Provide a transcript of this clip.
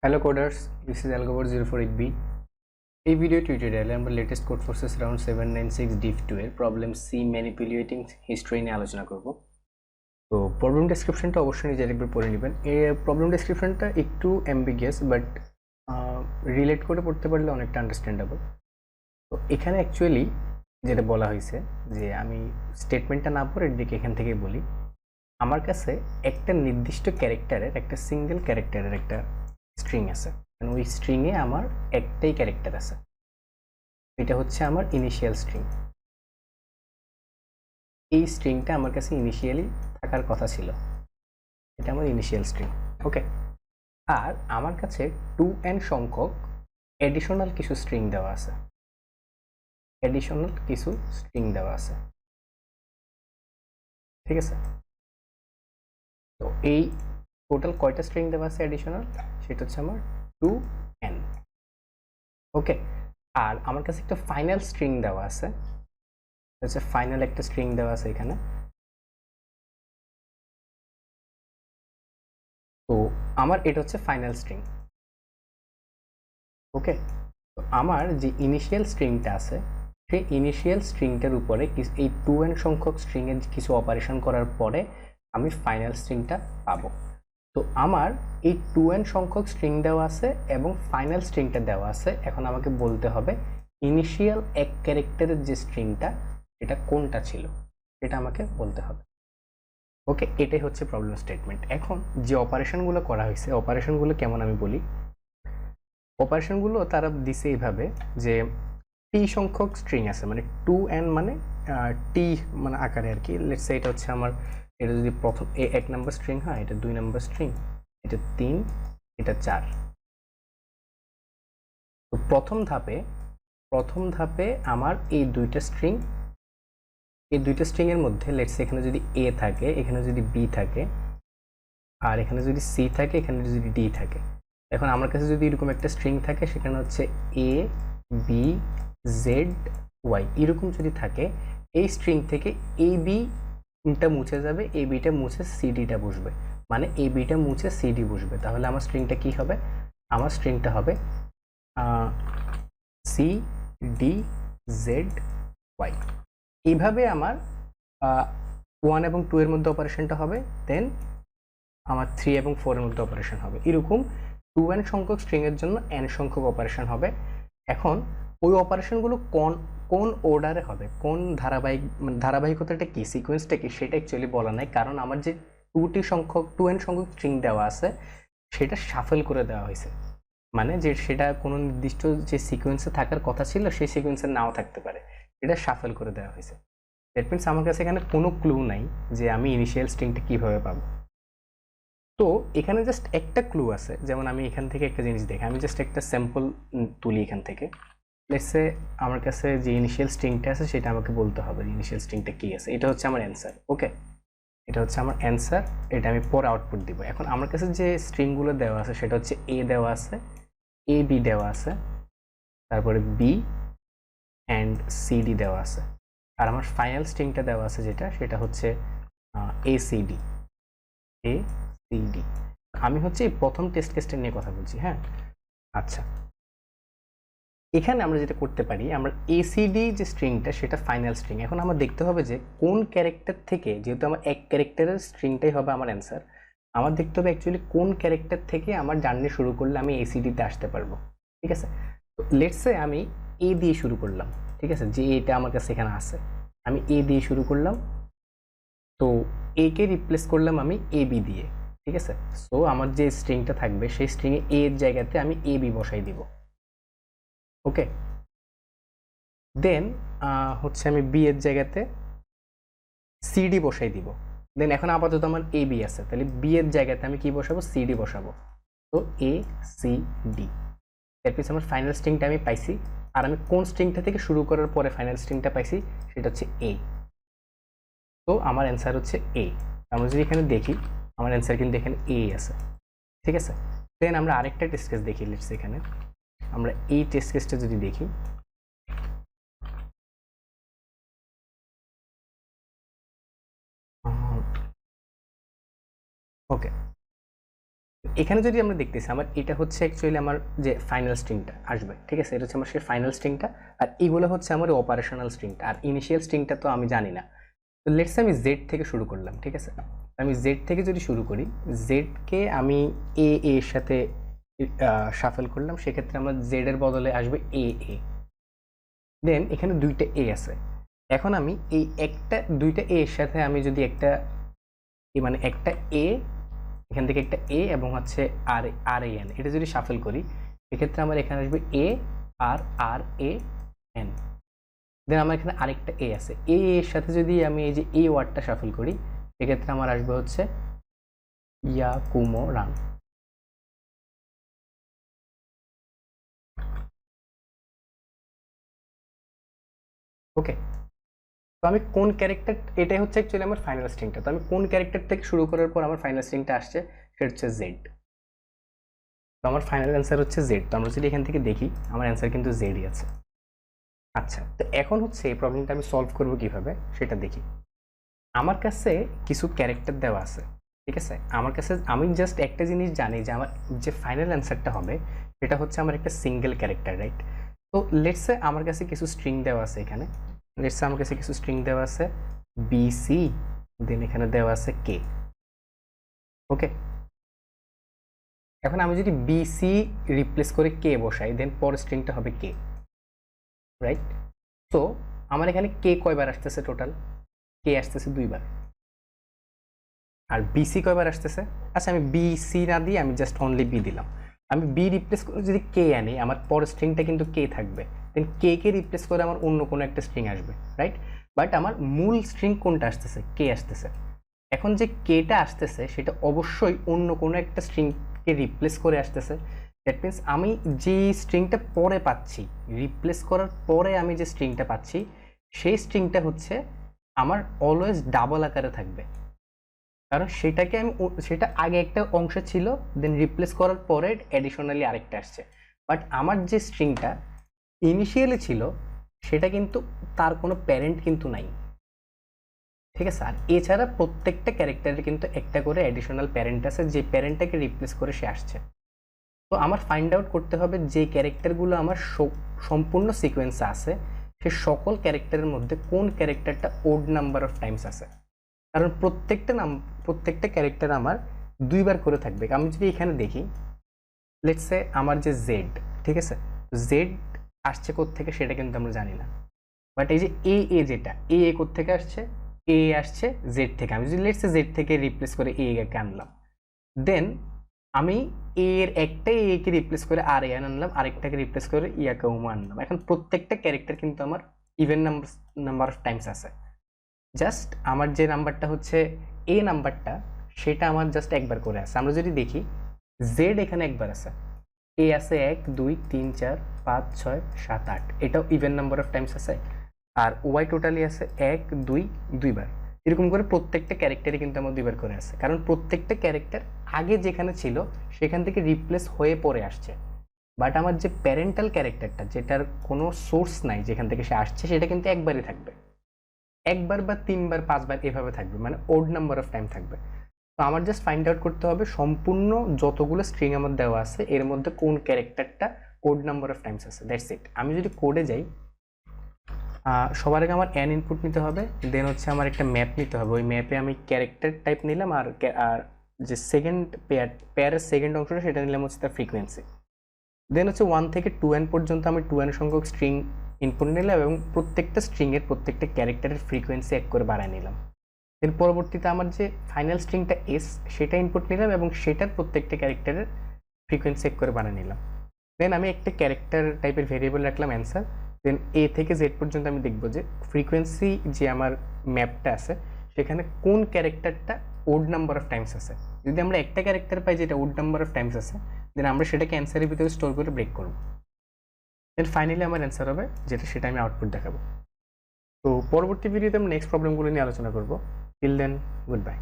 Hello coders, this is AlgoBot048B. এই video টিউটোরিয়ালে আমরা latest code forces round 796 div2 এর প্রবলেম সি ম্যানিপুলেটিং হিস্ট্রি নিয়ে আলোচনা করব। তো প্রবলেম ডেসক্রিপশনটা অবশ্যই নিজে একবার পড়ে নেবেন। এই প্রবলেম ডেসক্রিপশনটা একটু অ্যাম্বিগিয়াস বাট রিলেট করে পড়তে পারলে অনেকটা আন্ডারস্ট্যান্ডেবল। তো এখানে অ্যাকচুয়ালি যেটা বলা হয়েছে যে আমি স্টেটমেন্টটা না পড়ে দিকে এখান থেকে বলি, আমার কাছে একটা নির্দিষ্ট ক্যারেক্টারের একটা সিঙ্গেল ক্যারেক্টারের একটা স্ট্রিং আছে, ওই স্ট্রিংয়ে আমার একটাই ক্যারেক্টার আছে, এটা হচ্ছে আমার ইনিশিয়াল স্ট্রিং। এই স্ট্রিংটা আমার কাছে ইনিশিয়ালি থাকার কথা ছিল, এটা আমার ইনিশিয়াল স্ট্রিং। ওকে, আর আমার কাছে 2n সংখ্যক এডিশনাল কিছু স্ট্রিং দেওয়া আছে, ঠিক আছে। তো এই টোটাল কয়টা স্ট্রিং দেওয়া আছে এডিশনাল, সেটা হচ্ছে আমার 2n। ওকে, আর আমার কাছে একটা ফাইনাল স্ট্রিং দেওয়া আছে, ফাইনাল একটা স্ট্রিং দেওয়া আছে এখানে। তো আমার এটা হচ্ছে ফাইনাল স্ট্রিং। ওকে, তো আমার যে ইনিশিয়াল স্ট্রিংটা আছে, সেই ইনিশিয়াল স্ট্রিংটার উপরে এই 2n সংখ্যক স্ট্রিংয়ের কিছু অপারেশন করার পরে আমি ফাইনাল স্ট্রিংটা পাবো। তো আমার এই 2n সংখ্যক স্ট্রিং দেওয়া আছে এবং ফাইনাল স্ট্রিংটা দেওয়া আছে। এখন আমাকে বলতে হবে ইনিশিয়াল এক ক্যারেক্টারের যে স্ট্রিংটা, এটা কোনটা ছিল, এটা আমাকে বলতে হবে। ওকে, এটাই হচ্ছে প্রবলেম স্টেটমেন্ট। এখন যে অপারেশনগুলো করা হয়েছে, অপারেশনগুলো কেমন আমি বলি। অপারেশনগুলো তারা দিছে এইভাবে যে টি সংখ্যক স্ট্রিং আছে, মানে 2n মানে টি মানে আকারে আর কি। লেটস সে এটা হচ্ছে আমার, এটা যদি প্রথম এক নাম্বার স্ট্রিং হয়, এটা 2 নাম্বার স্ট্রিং, এটা 3, এটা 4। তো প্রথম ধাপে আমার এই দুইটা স্ট্রিং এর মধ্যে লেটস এখানে যদি এ থাকে, এখানে যদি বি থাকে, আর এখানে যদি সি থাকে, এখানে যদি ডি থাকে। এখন আমার কাছে যদি এরকম একটা স্ট্রিং থাকে, সেখানে হচ্ছে এ বি জেড ওয়াই এরকম যদি থাকে, এই স্ট্রিং থেকে এ বিটা মুছে যাবে, এ বিটা মুছে সিডিটা বসবে, মানে এ বিটা মুছে সিডি বসবে। তাহলে আমার স্ট্রিংটা কি হবে? আমার স্ট্রিংটা হবে সি ডি জেড ওয়াই। এইভাবে আমার 1 এবং 2 এর মধ্যে অপারেশনটা হবে, দেন আমার 3 এবং 4 এর মধ্যে অপারেশন হবে। এরকম 2n সংখ্যক স্ট্রিং এর জন্য n সংখ্যক অপারেশন হবে। এখন ওই অপারেশনগুলো কোন অর্ডারে হবে, কোন ধারাবাহিকতাটা কি, সিকোয়েন্সটা কি, সেটা অ্যাকচুয়ালি বলা নাই। কারণ আমার যে 2n সংখ্যক স্ট্রিং দেওয়া আছে, সেটা শাফেল করে দেওয়া হয়েছে, মানে যে সেটা কোনো নির্দিষ্ট যে সিকোয়েন্সে থাকার কথা ছিল, সেই সিকোয়েন্সে নাও থাকতে পারে, এটা শাফেল করে দেওয়া হয়েছে। দ্যাট মিনস আমার কাছে এখানে কোনো ক্লু নাই যে আমি ইনিশিয়াল স্ট্রিংটা কিভাবে পাবো। তো এখানে জাস্ট একটা ক্লু আছে, যেমন আমি এখান থেকে একটা জিনিস দেখি, আমি জাস্ট একটা স্যাম্পল তুলি এখান থেকে। লেটস সে আমার কাছে যে ইনিশিয়াল স্ট্রিংটা আছে, সেটা আমাকে বলতে হবে ইনিশিয়াল স্ট্রিংটা কি আছে। এটা হচ্ছে আমার অ্যান্সার। ওকে, এটা হচ্ছে আমার অ্যান্সার, এটা আমি পরে আউটপুট দিব। এখন আমার কাছে যে স্ট্রিংগুলো দেওয়া আছে, সেটা হচ্ছে এ দেওয়া আছে, এ বি দেওয়া আছে, তারপরে বি অ্যান্ড সিডি দেওয়া আছে, আর আমার ফাইনাল স্ট্রিংটা দেওয়া আছে যেটা, সেটা হচ্ছে এসিডি। আমি হচ্ছে এই প্রথম টেস্ট কেসটা নিয়ে কথা বলছি। হ্যাঁ, আচ্ছা, এখানে আমরা যেটা করতে পারি, আমরা এসিডি যে স্ট্রিংটা, সেটা ফাইনাল স্ট্রিং। এখন আমার দেখতে হবে যে কোন ক্যারেক্টার থেকে, যেহেতু আমার এক ক্যারেক্টারের স্ট্রিংটাই হবে আমার অ্যান্সার, আমার দেখতে হবে অ্যাকচুয়ালি কোন ক্যারেক্টার থেকে আমার জার্নি শুরু করলে আমি এসিডিতে আসতে পারবো। ঠিক আছে, তো লেটস সে আমি এ দিয়ে শুরু করলাম। ঠিক আছে, যে এটা আমার কাছে এখানে আছে, আমি এ দিয়ে শুরু করলাম। তো এ কে রিপ্লেস করলাম আমি এ বি দিয়ে। ঠিক আছে, সো আমার যে স্ট্রিংটা থাকবে, সেই স্ট্রিংয়ে এ এর জায়গাতে আমি এ বি বসাই দিব। ওকে, দেন হচ্ছে আমি বি এর জায়গাতে সিডি বসাই দিব। দেন এখন আপাতত আমার এ বি আছে, তাহলে বি এর জায়গাতে আমি কি বসাবো? সিডি বসাবো। তো A C D, that means আমার ফাইনাল স্ট্রিংটা আমি পাইছি। আর আমি কোন স্ট্রিংটা থেকে শুরু করার পরে ফাইনাল স্ট্রিংটা পাইছি, সেটা হচ্ছে এ। তো আমার অ্যান্সার হচ্ছে এ। আমরা যদি এখানে দেখি, আমার অ্যান্সার কিন্তু এখানে এ আছে। ঠিক আছে, দেন আমরা আরেকটা টেস্ট কেস দেখি। লেটস এখানে আমরা এই টেস্ট কেসটা যদি দেখি, ওকে, এখানে যদি আমরা দেখতেছি আমার এটা হচ্ছে অ্যাকচুয়ালি আমার যে ফাইনাল স্ট্রিংটা আসবে, ঠিক আছে, এটা হচ্ছে আমার সেই ফাইনাল স্ট্রিংটা, আর এগুলো হচ্ছে আমার অপারেশনাল স্ট্রিংটা, আর ইনিশিয়াল স্ট্রিংটা তো আমি জানি না। তো লেটস আমি জেড থেকে শুরু করলাম, ঠিক আছে, আমি জেড থেকে যদি শুরু করি, জেডকে আমি এর সাথে শাফেল করলাম, সেক্ষেত্রে আমার জেড এর বদলে আসবে এ। দেন এখানে দুইটা এ আছে, এখন আমি এই দুইটা এ এর সাথে আমি যদি একটা মানে একটা এ, এখান থেকে একটা এ এবং হচ্ছে আর এ এন, এটা যদি শাফেল করি, সেক্ষেত্রে আমার এখানে আসবে এ আর এ এন। দেন আমার এখানে আরেকটা এ আছে, এর সাথে যদি আমি এই যে এ ওয়ার্ডটা শাফেল করি, সেক্ষেত্রে আমার আসবে হচ্ছে ইয়াকুমোরান। ওকে, তো আমি কোন ক্যারেক্টার, এটাই হচ্ছে অ্যাকচুয়ালি আমার ফাইনাল স্ট্রিংটা, তো আমি কোন ক্যারেক্টার থেকে শুরু করার পর আমার ফাইনাল স্ট্রিংটা আসছে, সেটা হচ্ছে জেড। তো আমার ফাইনাল অ্যান্সার হচ্ছে জেড। তো আমরা যদি এখান থেকে দেখি, আমার অ্যান্সার কিন্তু জেডই আছে। আচ্ছা, তো এখন হচ্ছে এই প্রবলেমটা আমি সলভ করবো কিভাবে সেটা দেখি। আমার কাছে কিছু ক্যারেক্টার দেওয়া আছে, ঠিক আছে, আমার কাছে আমি জাস্ট একটা জিনিস জানি যে আমার যে ফাইনাল অ্যান্সারটা হবে সেটা হচ্ছে আমার একটা সিঙ্গেল ক্যারেক্টার, রাইট। তো লেটস সে আমার কাছে কিছু স্ট্রিং দেওয়া আছে, এখানে লেটস সে আমার কাছে কিছু স্ট্রিং দেওয়া আছে বিসি, দেন এখানে দেওয়া আছে কে। ওকে, এখন আমি যদি বিসি রিপ্লেস করে কে বসাই, দেন পরের স্ট্রিংটা হবে কে, রাইট। তো আমার এখানে কে কয়বার আসতেছে, টোটাল কে আসতেছে 2বার, আর বিসি কয়বার আসতেছে, আচ্ছা আমি বিসি না দিয়ে আমি জাস্ট অনলি বি দিলাম। আমি বি রিপ্লেস করে যদি কে আনি, আমার পরের স্ট্রিংটা কিন্তু কে থাকবে, দেন কে রিপ্লেস করে আমার অন্য কোনো একটা স্ট্রিং আসবে, রাইট। বাট আমার মূল স্ট্রিং কোনটা আসতেছে, কে আসতেছে। এখন যে কেটা আসতেছে সেটা অবশ্যই অন্য কোনো একটা স্ট্রিংকে রিপ্লেস করে আসতেছে। দ্যাট মিনস আমি যে স্ট্রিংটা পরে পাচ্ছি, রিপ্লেস করার পরে আমি যে স্ট্রিংটা পাচ্ছি, সেই স্ট্রিংটা হচ্ছে আমার অলওয়েজ ডাবল আকারে থাকবে, কারণ সেটাকে আমি সেটা আগে একটা অংশ ছিল, দেন রিপ্লেস করার পরে অ্যাডিশনালি আরেকটা আসছে। বাট আমার যে স্ট্রিংটা ইনিশিয়ালি ছিল, সেটা কিন্তু তার কোনো প্যারেন্ট কিন্তু নাই, ঠিক আছে। আর এছাড়া প্রত্যেকটা ক্যারেক্টারের কিন্তু একটা করে অ্যাডিশনাল প্যারেন্ট আছে, যে প্যারেন্টটাকে রিপ্লেস করে সে আসছে। তো আমার ফাইন্ড আউট করতে হবে যে ক্যারেক্টারগুলো আমার সম্পূর্ণ সিকোয়েন্সে আছে, সে সকল ক্যারেক্টারের মধ্যে কোন ক্যারেক্টারটা ওড নাম্বার অফ টাইমস আছে, কারণ প্রত্যেকটা ক্যারেক্টার আমার 2বার করে থাকবে। আমি যদি এখানে দেখি, লেটস সে আমার যে জেড, ঠিক আছে, জেড আসছে কোত্থেকে সেটা কিন্তু আমরা জানি না, বাট এই যে যেটা কোত্থেকে আসছে, আসছে জেড থেকে। আমি যদি লেটস সে জেড থেকে রিপ্লেস করে কে আনলাম, দেন আমি এর একটা কে রিপ্লেস করে আর আনলাম, আরেকটাকে রিপ্লেস করে ইয়াকাউমা আনলাম। এখন প্রত্যেকটা ক্যারেক্টার কিন্তু আমার ইভেন নাম্বার অফ টাইমস আছে, জাস্ট আমার যে নাম্বারটা হচ্ছে নাম্বারটা, সেটা আমার জাস্ট একবার করে আছে। আমরা যদি দেখি, জেড এখানে একবার আছে, আছে 1 2 3 4 5 6 7 8, এটাও ইভেন নাম্বার অফ টাইমস আছে। আর ওয়াই টোটালি আছে 1 2 2বার, এরকম করে প্রত্যেকটা ক্যারেক্টারই কিন্তু আমার 2বার করে আছে, কারণ প্রত্যেকটা ক্যারেক্টার আগে যেখানে ছিল সেখান থেকে রিপ্লেস হয়ে পরে আসছে। বাট আমার যে প্যারেন্টাল ক্যারেক্টারটা, যেটার কোনো সোর্স নাই যেখান থেকে সে আসছে, সেটা কিন্তু একবারই থাকবে, একবার বা 3বার 5বার এভাবে থাকবে, মানে ওড নাম্বার অফ টাইম থাকবে। তো আমার জাস্ট ফাইন্ড আউট করতে হবে সম্পূর্ণ যতগুলো স্ট্রিং আমার দেওয়া আছে এর মধ্যে কোন ক্যারেক্টারটা ওড নাম্বার অফ টাইমস আছে, দ্যাটস ইট। আমি যদি কোডে যাই, সবার আগে আমার এন ইনপুট নিতে হবে, দেন হচ্ছে আমার একটা ম্যাপ নিতে হবে, ওই ম্যাপে আমি ক্যারেক্টার টাইপ নিলাম, আর যে সেকেন্ড পেয়ারের সেকেন্ড অংশটা সেটা নিলাম হচ্ছে তার ফ্রিকোয়েন্সি। দেন হচ্ছে 1 থেকে 2n পর্যন্ত আমি 2n সংখ্যক স্ট্রিং ইনপুট নিলাম, এবং প্রত্যেকটা স্ট্রিংয়ের প্রত্যেকটা ক্যারেক্টারের ফ্রিকোয়েন্সি এক করে বাড়ায় নিলাম। এর পরবর্তীতে আমার যে ফাইনাল স্ট্রিংটা এস, সেটা ইনপুট নিলাম এবং সেটার প্রত্যেকটা ক্যারেক্টারের ফ্রিকোয়েন্সি এক করে বানিয়ে নিলাম। দেন আমি একটা ক্যারেক্টার টাইপের ভেরিয়েবল রাখলাম অ্যান্সার। দেন এ থেকে জেড পর্যন্ত আমি দেখবো যে ফ্রিকোয়েন্সি যে আমার ম্যাপটা আছে সেখানে কোন ক্যারেক্টারটা ওড নাম্বার অফ টাইমস আছে। যদি আমরা একটা ক্যারেক্টার পাই যেটা ওড নাম্বার অফ টাইমস আছে, দেন আমরা সেটাকে অ্যান্সারের ভিতরে স্টোর করে ব্রেক করবো। দেন ফাইনালি আমার অ্যান্সার হবে যেটা, সেটা আমি আউটপুট দেখাবো। তো পরবর্তী ভিডিওতে আমরা নেক্সট প্রবলেমগুলো নিয়ে আলোচনা করবো। Till then, good by.